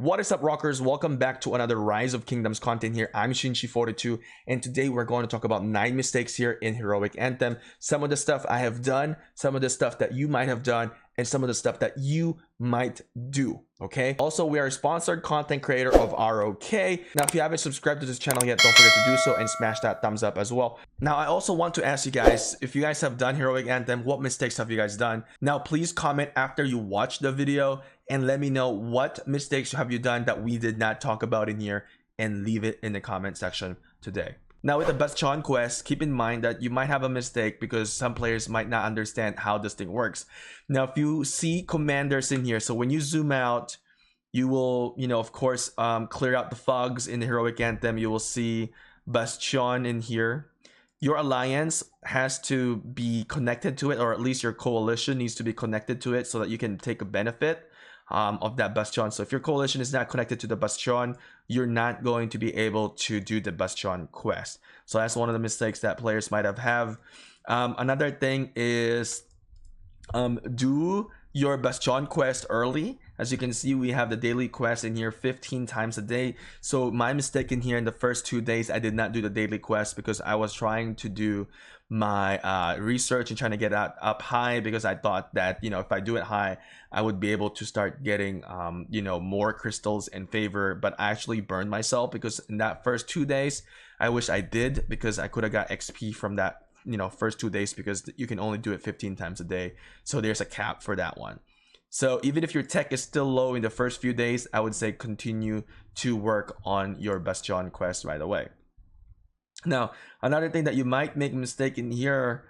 What is up, rockers? Welcome back to another Rise of Kingdoms content here. I'm Shinji42, and today we're going to talk about 9 mistakes here in Heroic Anthem. Some of the stuff I have done, some of the stuff that you might have done, and some of the stuff that you might do, okay? Also, we are a sponsored content creator of ROK. Now, if you haven't subscribed to this channel yet, don't forget to do so and smash that thumbs up as well. Now, I also want to ask you guys, if you guys have done Heroic Anthem, what mistakes have you guys done? Now, please comment after you watch the video and let me know what mistakes have you done that we did not talk about in here, and leave it in the comment section today. Now, with the bastion quest, keep in mind that you might have a mistake because some players might not understand how this thing works. Now, if you see commanders in here, so when you zoom out, you will, of course, clear out the fogs in the Heroic Anthem. You will see bastion in here. Your alliance has to be connected to it, or at least your coalition needs to be connected to it so that you can take a benefit of that bastion. So if your coalition is not connected to the bastion, you're not going to be able to do the bastion quest. So that's one of the mistakes that players might have. Another thing is do your bastion quest early. As you can see, we have the daily quest in here 15 times a day. So my mistake in here, in the first 2 days, I did not do the daily quest because I was trying to do my research and trying to get up high, because I thought that if I do it high, I would be able to start getting more crystals in favor. But I actually burned myself, because in that first 2 days, I wish I did, because I could have got XP from that first 2 days, because you can only do it 15 times a day. So there's a cap for that one. So even if your tech is still low in the first few days, I would say continue to work on your bastion quest right away. Now, another thing that you might make a mistake in here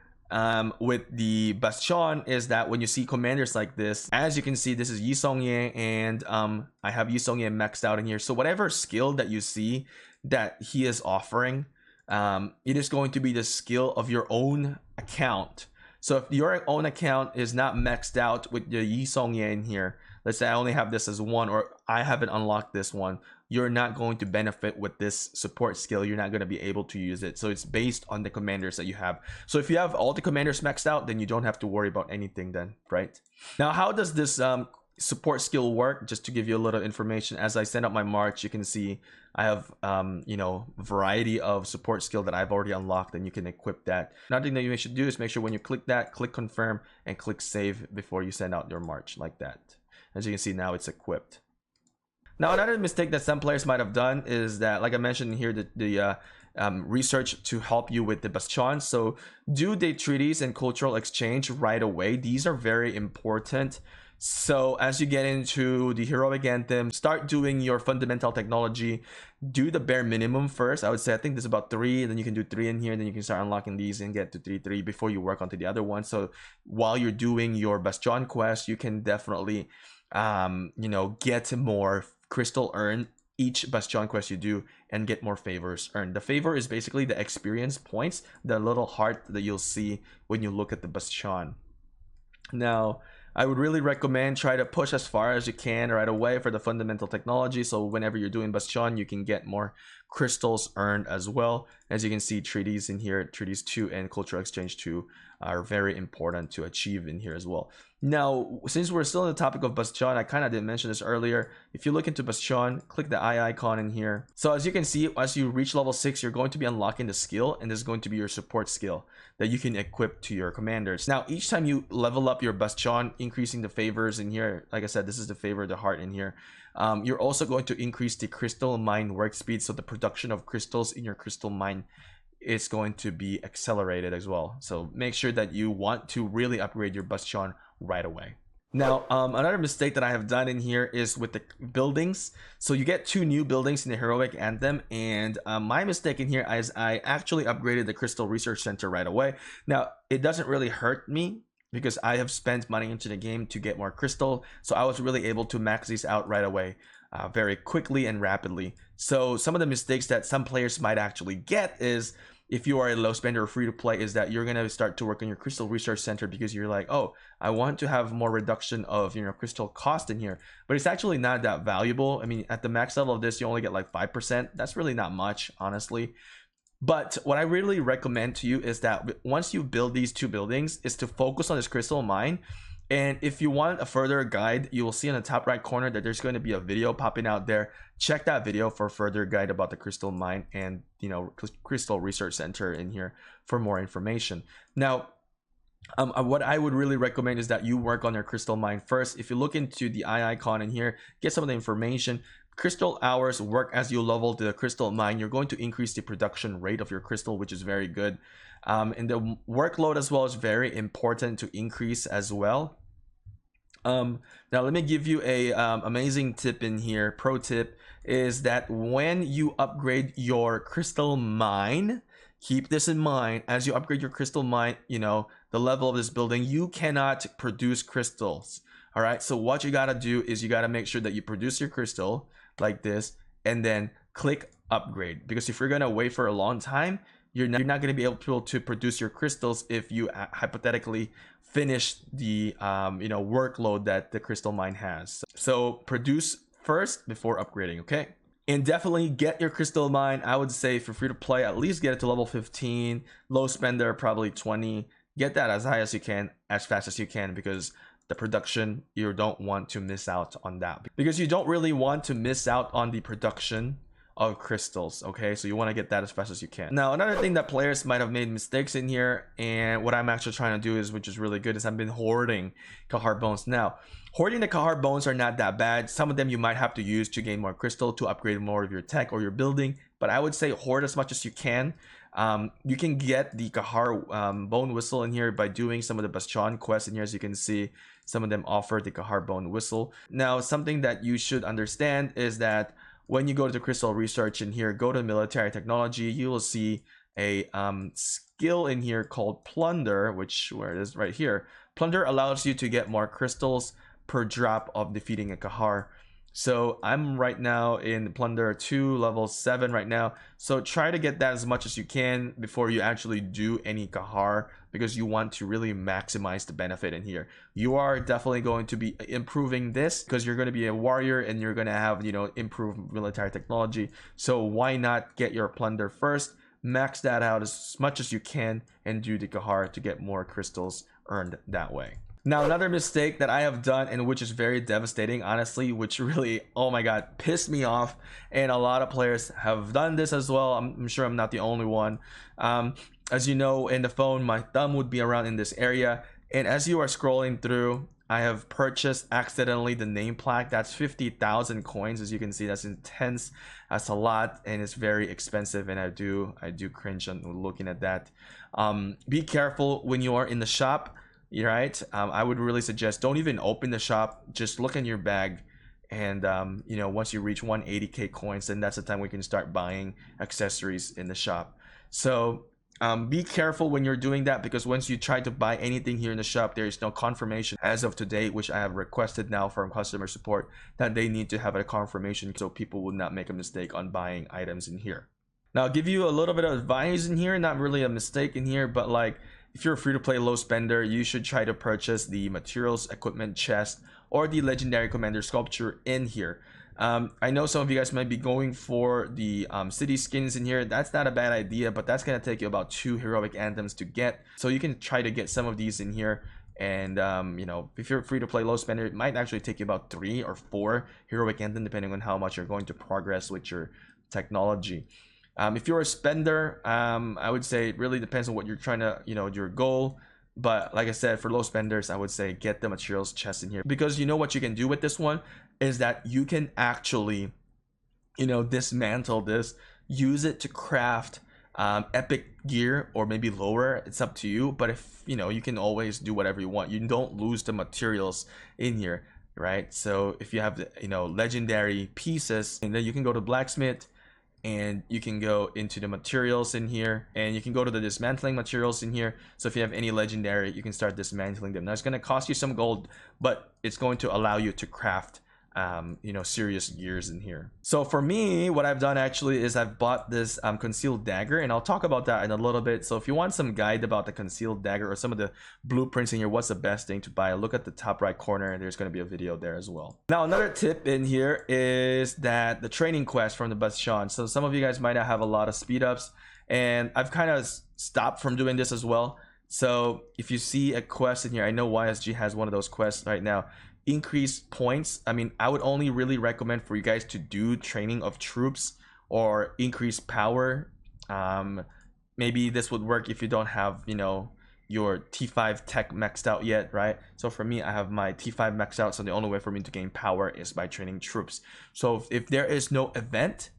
with the bastion is that when you see commanders like this, as you can see, this is Yi Songye, and I have Yi Songye maxed out in here. So whatever skill that you see that he is offering, it is going to be the skill of your own account. So if your own account is not maxed out with the Yi Songye in here, let's say I only have this as 1, or I haven't unlocked this one, you're not going to benefit with this support skill. You're not going to be able to use it. So it's based on the commanders that you have. So if you have all the commanders maxed out, then you don't have to worry about anything then, right? Now, how does this support skill work? Just to give you a little information, as I send out my march, you can see I have variety of support skill that I've already unlocked, and you can equip that. Another thing that you should do is make sure when you click that, click confirm and click save before you send out your march, like that. As you can see, now it's equipped. Now, another mistake that some players might have done is that, like I mentioned here, the research to help you with the bastion. So do the treaties and cultural exchange right away. These are very important. So as you get into the Heroic Anthem, start doing your fundamental technology. Do the bare minimum first. I would say, I think there's about 3, then you can do 3 in here, then you can start unlocking these and get to 3 before you work onto the other one. So while you're doing your bastion quest, you can definitely get more crystal earned each bastion quest you do, and get more favors earned. The favor is basically the experience points, the little heart that you'll see when you look at the bastion. Now, I would really recommend try to push as far as you can right away for the fundamental technology, so whenever you're doing bastion, you can get more crystals earned as well. As you can see, treaties in here, treaties 2 and cultural exchange 2 are very important to achieve in here as well. Now, since we're still on the topic of bastion, I kind of didn't mention this earlier. If you look into bastion, click the eye icon in here. So as you can see, as you reach level 6, you're going to be unlocking the skill, and this is going to be your support skill that you can equip to your commanders. Now, each time you level up your bastion, increasing the favors in here, like I said, this is the favor, the heart in here. You're also going to increase the crystal mine work speed, so the production of crystals in your crystal mine is going to be accelerated as well. So make sure that you want to really upgrade your bastion right away. Now, another mistake that I have done in here is with the buildings. So you get 2 new buildings in the Heroic Anthem, and my mistake in here is I actually upgraded the Crystal Research Center right away. Now, it doesn't really hurt me because I have spent money into the game to get more crystal, so I was really able to max these out right away very quickly and rapidly. So some of the mistakes that some players might actually get is, if you are a low spender or free to play, is that you're going to start to work on your crystal research center because you're like, oh, I want to have more reduction of crystal cost in here, but it's actually not that valuable. I mean, at the max level of this, you only get like 5%. That's really not much, honestly. But what I really recommend to you is that once you build these 2 buildings, is to focus on this crystal mine And if you want a further guide, you will see in the top right corner that there's going to be a video popping out there. Check that video for further guide about the crystal mine and, you know, crystal research center in here for more information. Now, what I would really recommend is that you work on your crystal mine first. If you look into the eye icon in here, get some of the information. Crystal hours work as you level the crystal mine. You're going to increase the production rate of your crystal, which is very good. And the workload as well is very important to increase as well. Now let me give you a amazing tip in here. Pro tip is that when you upgrade your crystal mine, keep this in mind. As you upgrade your crystal mine, you know, the level of this building, you cannot produce crystals. All right, so what you gotta do is you gotta make sure that you produce your crystal like this and then click upgrade, because if you're gonna wait for a long time, you're not going to be able to produce your crystals if you hypothetically finish the you know, workload that the crystal mine has. So produce first before upgrading, okay? And definitely get your crystal mine. I would say if you're free to play, at least get it to level 15. Low spender, probably 20. Get that as high as you can, as fast as you can, because the production, you don't want to miss out on that, because you don't really want to miss out on the production of crystals. Okay, so you want to get that as fast as you can. Now, another thing that players might have made mistakes in here, and what I'm actually trying to do is, which is really good, is I've been hoarding Kahar bones. Now, hoarding the Kahar bones are not that bad. Some of them you might have to use to gain more crystal to upgrade more of your tech or your building, but I would say hoard as much as you can. You can get the Kahar bone whistle in here by doing some of the bastion quests in here. As you can see, some of them offer the Kahar bone whistle. Now, something that you should understand is that when you go to the crystal research in here, go to military technology, you will see a skill in here called plunder, which, where it is right here. Plunder allows you to get more crystals per drop of defeating a Kahar. So I'm right now in plunder 2, level 7 right now. So try to get that as much as you can before you actually do any Kahar, because you want to really maximize the benefit in here. You are definitely going to be improving this because you're going to be a warrior and you're going to have, you know, improved military technology. So why not get your plunder first, max that out as much as you can, and do the Kahar to get more crystals earned that way. Now, another mistake that I have done, and which is very devastating, honestly, which really, oh my god, pissed me off, and a lot of players have done this as well. I'm sure I'm not the only one. As you know, in the phone, my thumb would be around in this area, and as you are scrolling through, I have purchased accidentally the name plaque. That's 50,000 coins. As you can see, that's intense. That's a lot, and it's very expensive, and I do cringe on looking at that. Be careful when you are in the shop. Right, I would really suggest don't even open the shop, just look in your bag, and you know, once you reach 180k coins, then that's the time we can start buying accessories in the shop. So be careful when you're doing that, because once you try to buy anything here in the shop, there is no confirmation as of today, which I have requested now from customer support that they need to have a confirmation so people will not make a mistake on buying items in here. Now, I'll give you a little bit of advice in here, not really a mistake in here, but like, if you're a free-to-play low spender, you should try to purchase the materials equipment chest or the legendary commander sculpture in here. I know some of you guys might be going for the city skins in here. That's not a bad idea, but that's going to take you about 2 heroic anthems to get. So you can try to get some of these in here. And you know, if you're free to play low spender, it might actually take you about 3 or 4 heroic anthem, depending on how much you're going to progress with your technology. If you're a spender, I would say it really depends on what you're trying to, you know, your goal. But like I said, for low spenders, I would say get the materials chest in here, because you know what you can do with this one is that you can actually, you know, dismantle this, use it to craft epic gear, or maybe lower. It's up to you. But if, you know, you can always do whatever you want. You don't lose the materials in here, right? So if you have the, you know, legendary pieces, and then you can go to blacksmith, and you can go into the materials in here, and you can go to the dismantling materials in here. So if you have any legendary, you can start dismantling them. Now it's going to cost you some gold, but it's going to allow you to craft you know, serious gears in here. So for me, what I've done actually is I've bought this concealed dagger, and I'll talk about that in a little bit. So if you want some guide about the concealed dagger or some of the blueprints in here, what's the best thing to buy, look at the top right corner, and there's going to be a video there as well. Now, another tip in here is that the training quest from the bastion. So some of you guys might not have a lot of speed ups, and I've kind of stopped from doing this as well. So if you see a quest in here, I know YSG has one of those quests right now, increase points. I mean, I would only really recommend for you guys to do training of troops or increase power. Maybe this would work if you don't have, you know, your T5 tech maxed out yet, right? So for me, I have my T5 maxed out, so the only way for me to gain power is by training troops. So if there is no event,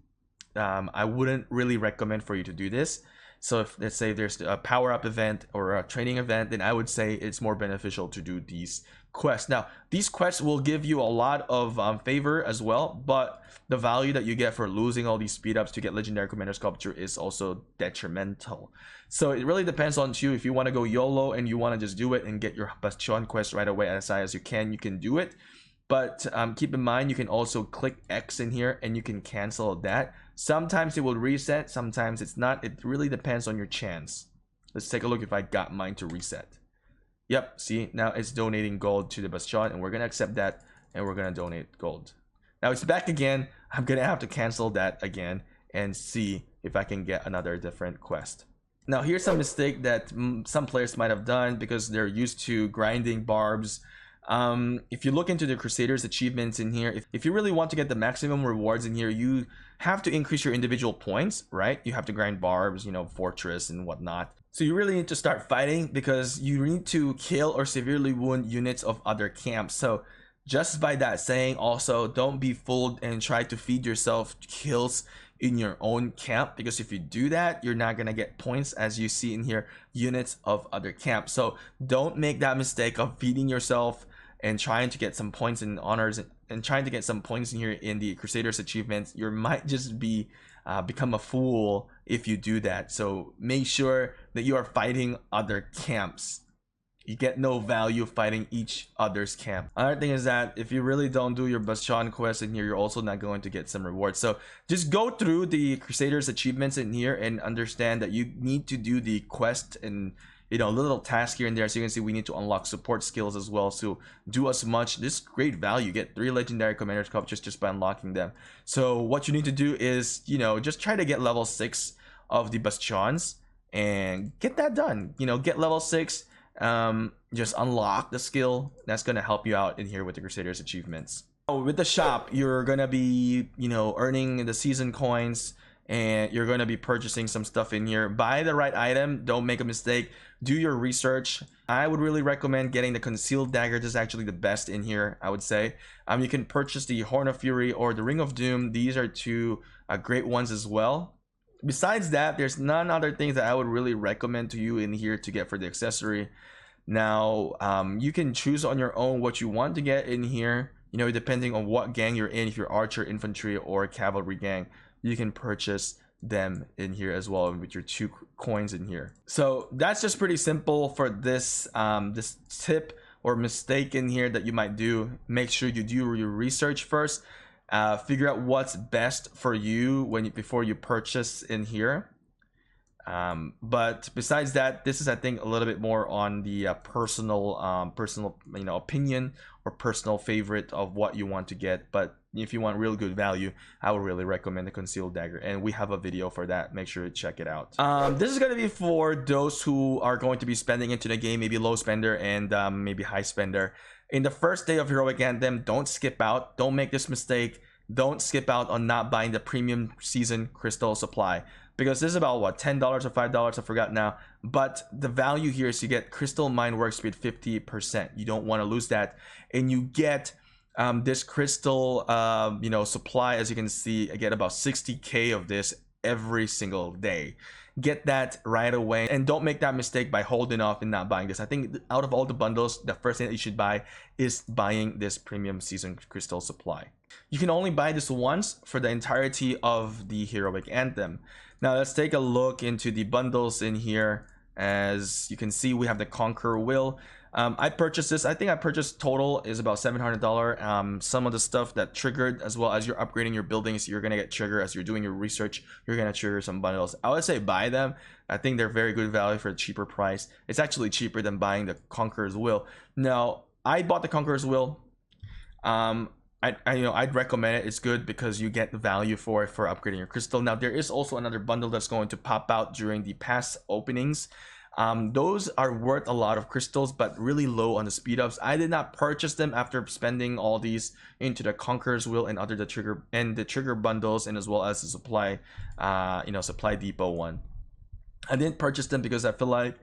I wouldn't really recommend for you to do this. So if, let's say, there's a power up event or a training event, then I would say it's more beneficial to do these quests. Now, these quests will give you a lot of favor as well, but the value that you get for losing all these speed ups to get legendary commander sculpture is also detrimental. So it really depends on you. If you want to go YOLO and you want to just do it and get your bastion quest right away as high as you can do it. But keep in mind, you can also click X in here and you can cancel that. Sometimes it will reset, sometimes it's not. It really depends on your chance. Let's take a look if I got mine to reset. Yep, see, now it's donating gold to the bastion, and we're gonna accept that, and we're gonna donate gold. Now it's back again. I'm gonna have to cancel that again and see if I can get another different quest. Now here's some mistake that some players might have done because they're used to grinding barbs. If you look into the Crusaders achievements in here, if you really want to get the maximum rewards in here, you have to increase your individual points, right? You have to grind barbs, you know, fortress and whatnot. So you really need to start fighting because you need to kill or severely wound units of other camps. So just by that saying, also don't be fooled and try to feed yourself kills in your own camp, because if you do that, you're not gonna get points, as you see in here, units of other camps. So don't make that mistake of feeding yourself and trying to get some points and honors and trying to get some points in here in the Crusaders achievements. You might just be become a fool if you do that. So make sure that you are fighting other camps. You get no value fighting each other's camp. Another thing is that if you really don't do your bastion quest in here, you're also not going to get some rewards. So just go through the Crusaders achievements in here and understand that you need to do the quest and, you know, little task here and there. So you can see we need to unlock support skills as well. So do as much. This is great value. You get 3 legendary commander sculptures just by unlocking them. So what you need to do is, you know, just try to get level 6 of the bastions and get that done. You know, get level 6. Just unlock the skill. That's gonna help you out in here with the Crusaders achievements. With the shop, you're gonna be, you know, earning the season coins, and you're gonna be purchasing some stuff in here. Buy the right item. Don't make a mistake. Do your research. I would really recommend getting the concealed dagger. This is actually the best in here, I would say. You can purchase the Horn of Fury or the Ring of Doom. These are two great ones as well. Besides that, there's none other things that I would really recommend to you in here to get for the accessory. Now, you can choose on your own what you want to get in here, you know, depending on what gang you're in. If you're archer, infantry, or cavalry gang, you can purchase them in here as well with your 2 coins in here. So that's just pretty simple for this this tip or mistake in here that you might do. Make sure you do your research first. Figure out what's best for you before you purchase in here. But besides that, this is, I think, a little bit more on the personal you know, opinion or personal favorite of what you want to get. But if you want real good value, I would really recommend the concealed dagger, and we have a video for that. Make sure to check it out. This is going to be for those who are going to be spending into the game, maybe low spender and maybe high spender. In the first day of Heroic Anthem, don't skip out. Don't make this mistake. Don't skip out on not buying the premium season crystal supply, because this is about what, $10 or $5, I forgot now. But the value here is you get crystal mine work speed 50%. You don't want to lose that, and you get this crystal you know, supply. As you can see, I get about 60k of this every single day. Get that right away, and don't make that mistake by holding off and not buying this. I think out of all the bundles, the first thing that you should buy is buying this premium season crystal supply. You can only buy this once for the entirety of the Heroic Anthem. Now let's take a look into the bundles in here. As you can see, we have the Conqueror Will. I purchased this. I think I purchased total is about $700. Some of the stuff that triggered, as well as you're upgrading your buildings, you're gonna get trigger as you're doing your research. You're gonna trigger some bundles. I would say buy them. I think they're very good value for a cheaper price. It's actually cheaper than buying the Conqueror's Will. Now, I bought the Conqueror's Will. I'd recommend it. It's good because you get the value for upgrading your crystal. Now there is also another bundle that's going to pop out during the past openings. Those are worth a lot of crystals, but really low on the speed ups. I did not purchase them after spending all these into the Conqueror's Will and other the trigger bundles, and as well as the supply supply depot one. I didn't purchase them because I feel like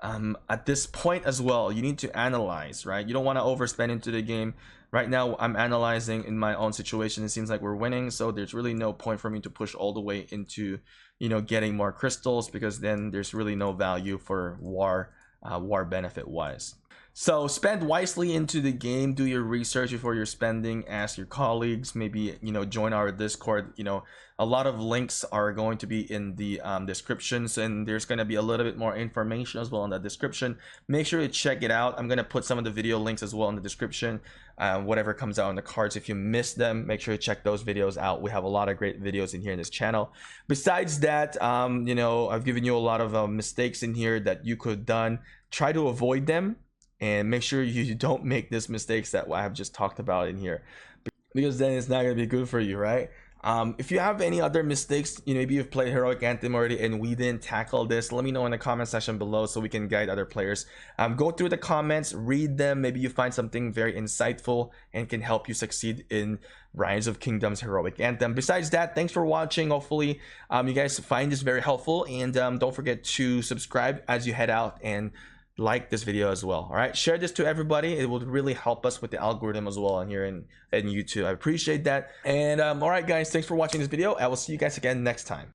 at this point as well, you need to analyze, right? You don't want to overspend into the game. Right now, I'm analyzing in my own situation. It seems like we're winning, so there's really no point for me to push all the way into, getting more crystals, because then there's really no value for war benefit wise. So spend wisely into the game. Do your research before you're spending. Ask your colleagues. Maybe join our Discord. A lot of links are going to be in the descriptions, and there's going to be a little bit more information as well in the description. Make sure to check it out. I'm going to put some of the video links as well in the description. Whatever comes out in the cards, if you missed them, make sure to check those videos out. We have a lot of great videos in here in this channel. Besides that, I've given you a lot of mistakes in here that you could have done. Try to avoid them, and make sure you don't make these mistakes that I have just talked about in here, because then it's not going to be good for you, right? If you have any other mistakes, maybe you've played Heroic Anthem already and we didn't tackle this, let me know in the comment section below so we can guide other players. Go through the comments, read them. Maybe you find something very insightful and can help you succeed in Rise of Kingdoms Heroic Anthem. Besides that, thanks for watching. Hopefully you guys find this very helpful, and don't forget to subscribe as you head out, and like this video as well. All right, share this to everybody. It will really help us with the algorithm as well on here in YouTube. I appreciate that. And all right guys, thanks for watching this video. I will see you guys again next time.